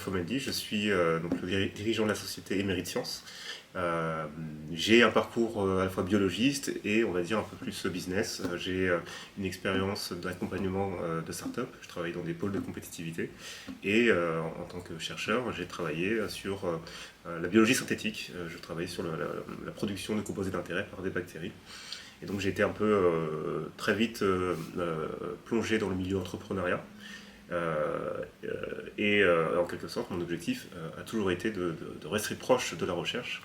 Fomendy, je suis donc le dirigeant de la société Emerit Science. J'ai un parcours à la fois biologiste et on va dire un peu plus business. J'ai une expérience d'accompagnement de start-up, je travaille dans des pôles de compétitivité et en tant que chercheur, j'ai travaillé sur la biologie synthétique, je travaille sur la production de composés d'intérêt par des bactéries. Et donc j'ai été un peu très vite plongé dans le milieu entrepreneuriat. En quelque sorte, mon objectif a toujours été de rester proche de la recherche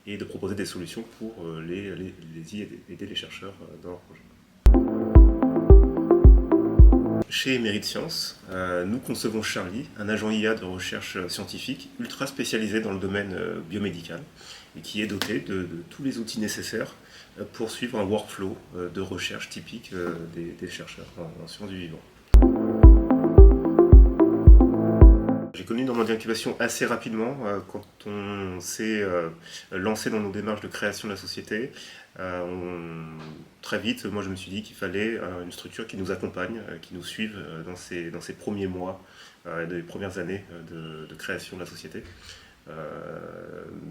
et de proposer des solutions pour aider les chercheurs dans leurs projets. Chez Emerit Science, nous concevons Charlie, un agent IA de recherche scientifique ultra spécialisé dans le domaine biomédical et qui est doté de tous les outils nécessaires pour suivre un workflow de recherche typique des chercheurs en sciences du vivant. J'ai connu une normandie incubation assez rapidement quand on s'est lancé dans nos démarches de création de la société. Très vite, moi je me suis dit qu'il fallait une structure qui nous accompagne, qui nous suive dans ces premiers mois, des premières années de création de la société.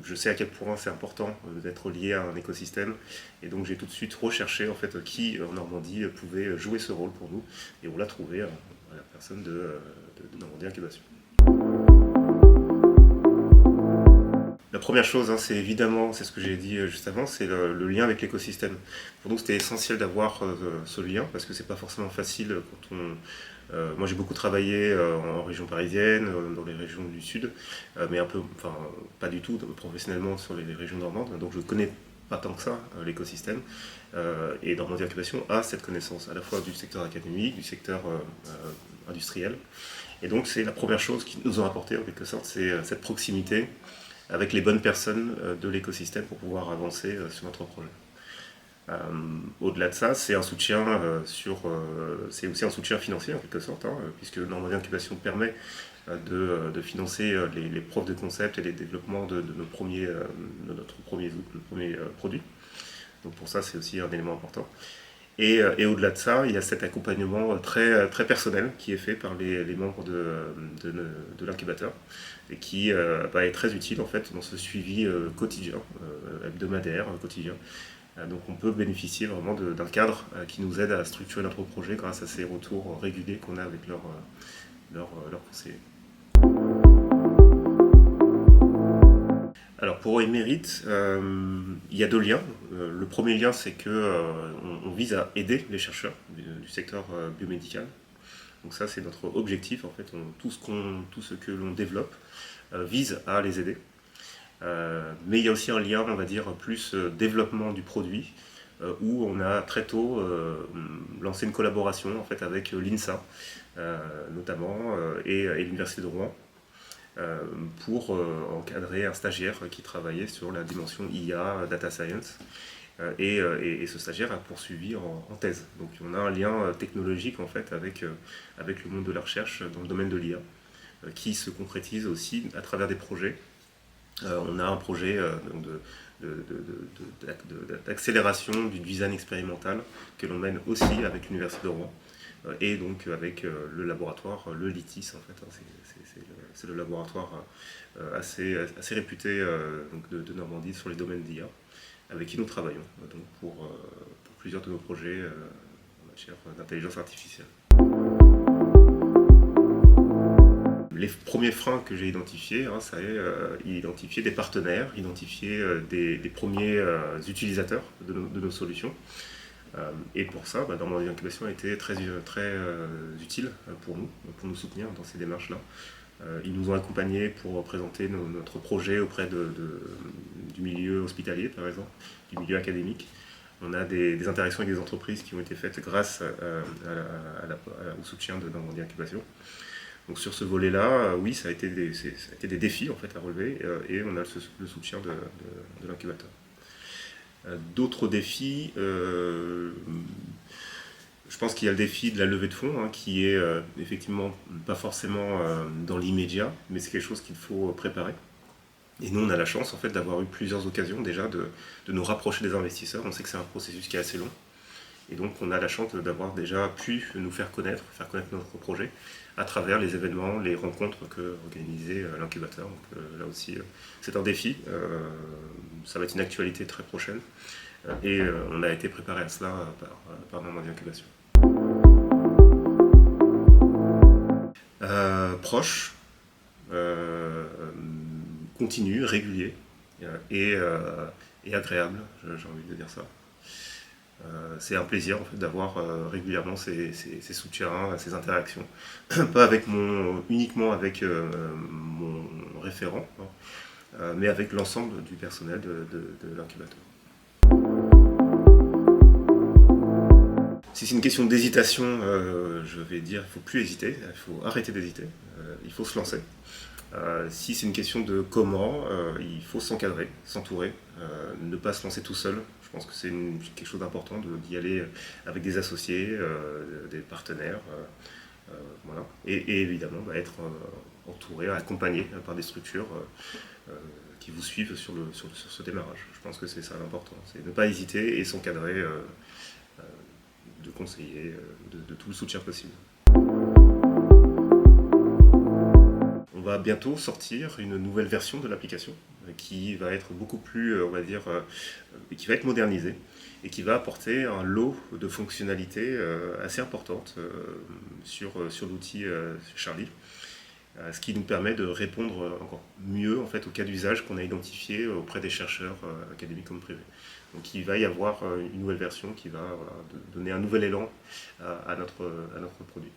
Je sais à quel point c'est important d'être lié à un écosystème et donc j'ai tout de suite recherché en fait qui en Normandie pouvait jouer ce rôle pour nous et on l'a trouvé à la personne de Normandie Incubation. La première chose, c'est évidemment, c'est ce que j'ai dit juste avant, c'est le lien avec l'écosystème. Pour nous, c'était essentiel d'avoir ce lien parce que c'est pas forcément facile quand on. Moi, j'ai beaucoup travaillé en région parisienne, dans les régions du sud, mais pas du tout professionnellement sur les régions normandes. Donc, je connais pas tant que ça l'écosystème. Et Normandie Incubation a cette connaissance à la fois du secteur académique, du secteur industriel. Et donc, c'est la première chose qu'ils nous ont apporté en quelque sorte, c'est cette proximité avec les bonnes personnes de l'écosystème pour pouvoir avancer sur notre projet. Au-delà de ça, c'est un soutien c'est aussi un soutien financier en quelque sorte, puisque Normandie Incubation permet de financer les preuves de concept et les développements de notre premier produit. Donc pour ça, c'est aussi un élément important. Et au-delà de ça, il y a cet accompagnement très, très personnel qui est fait par les membres de l'incubateur et qui est très utile en fait dans ce suivi quotidien, hebdomadaire, quotidien. Donc on peut bénéficier vraiment d'un cadre qui nous aide à structurer notre projet grâce à ces retours réguliers qu'on a avec leurs conseillers. Alors pour Emerit, il y a deux liens. Le premier lien, c'est qu'on vise à aider les chercheurs du secteur biomédical. Donc ça, c'est notre objectif en fait. Tout ce que l'on développe vise à les aider. Mais il y a aussi un lien, on va dire, plus développement du produit, où on a très tôt lancé une collaboration en fait, avec l'INSA, notamment, et l'Université de Rouen, pour encadrer un stagiaire qui travaillait sur la dimension IA, Data Science. Et ce stagiaire a poursuivi en thèse. Donc on a un lien technologique en fait, avec le monde de la recherche dans le domaine de l'IA, qui se concrétise aussi à travers des projets. On a un projet d'accélération du design expérimental que l'on mène aussi avec l'Université de Rouen et donc avec le laboratoire, le LITIS en fait. C'est le laboratoire assez réputé de Normandie sur les domaines d'IA avec qui nous travaillons donc pour plusieurs de nos projets en matière d'intelligence artificielle. Les premiers freins que j'ai identifiés, ça est identifier des partenaires, identifier des premiers utilisateurs de nos solutions. Et pour ça, Normandie Incubation a été très utile pour nous soutenir dans ces démarches-là. Ils nous ont accompagnés pour présenter notre projet auprès du milieu hospitalier, par exemple, du milieu académique. On a des interactions avec des entreprises qui ont été faites grâce au soutien de Normandie Incubation. Donc sur ce volet-là, oui, ça a été des défis en fait, à relever et on a le soutien de l'incubateur. D'autres défis, je pense qu'il y a le défi de la levée de fonds qui est effectivement pas forcément dans l'immédiat, mais c'est quelque chose qu'il faut préparer. Et nous, on a la chance en fait, d'avoir eu plusieurs occasions déjà de nous rapprocher des investisseurs. On sait que c'est un processus qui est assez long. Et donc on a la chance d'avoir déjà pu nous faire connaître notre projet à travers les événements, les rencontres que organisait l'incubateur. Donc là aussi, c'est un défi. Ça va être une actualité très prochaine. Et on a été préparé à cela par Normandie Incubation. Proche, continu, régulier et agréable, j'ai envie de dire ça. C'est un plaisir en fait, d'avoir régulièrement ces soutiens, ces interactions. Pas uniquement avec mon référent, mais avec l'ensemble du personnel de l'incubateur. Si c'est une question d'hésitation, je vais dire qu'il ne faut plus hésiter, il faut arrêter d'hésiter, il faut se lancer. Si c'est une question de comment, il faut s'encadrer, s'entourer, ne pas se lancer tout seul. Je pense que c'est quelque chose d'important d'y aller avec des associés, des partenaires. Voilà. Et évidemment, être entouré, accompagné par des structures qui vous suivent sur ce démarrage. Je pense que c'est ça l'important. C'est ne pas hésiter et s'encadrer de conseillers, de tout le soutien possible. On va bientôt sortir une nouvelle version de l'application qui va être beaucoup plus, on va dire, qui va être modernisée et qui va apporter un lot de fonctionnalités assez importantes sur l'outil Charlie. Ce qui nous permet de répondre encore mieux en fait, aux cas d'usage qu'on a identifiés auprès des chercheurs académiques comme privés. Donc il va y avoir une nouvelle version qui va donner un nouvel élan à notre produit.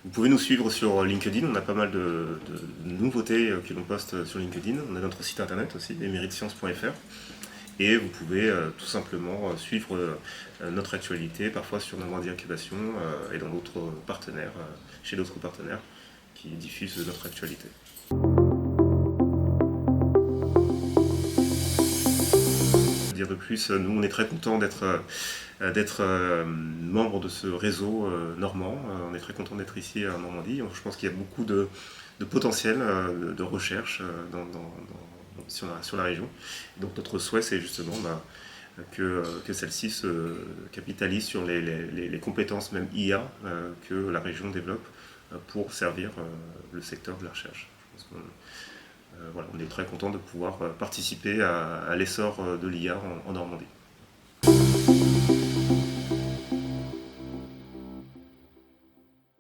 Vous pouvez nous suivre sur LinkedIn, on a pas mal de nouveautés que l'on poste sur LinkedIn. On a notre site internet aussi, eméritsciences.fr. Et vous pouvez tout simplement suivre notre actualité, parfois sur Normandie Incubation et dans d'autres partenaires, chez d'autres partenaires qui diffusent notre actualité. Dire de plus, nous on est très contents d'être membre de ce réseau normand. On est très contents d'être ici en Normandie. Je pense qu'il y a beaucoup de potentiel de recherche sur la région. Donc notre souhait c'est justement que celle-ci se capitalise sur les compétences même IA que la région développe pour servir le secteur de la recherche. Je pense on est très content de pouvoir participer à l'essor de l'IA en Normandie.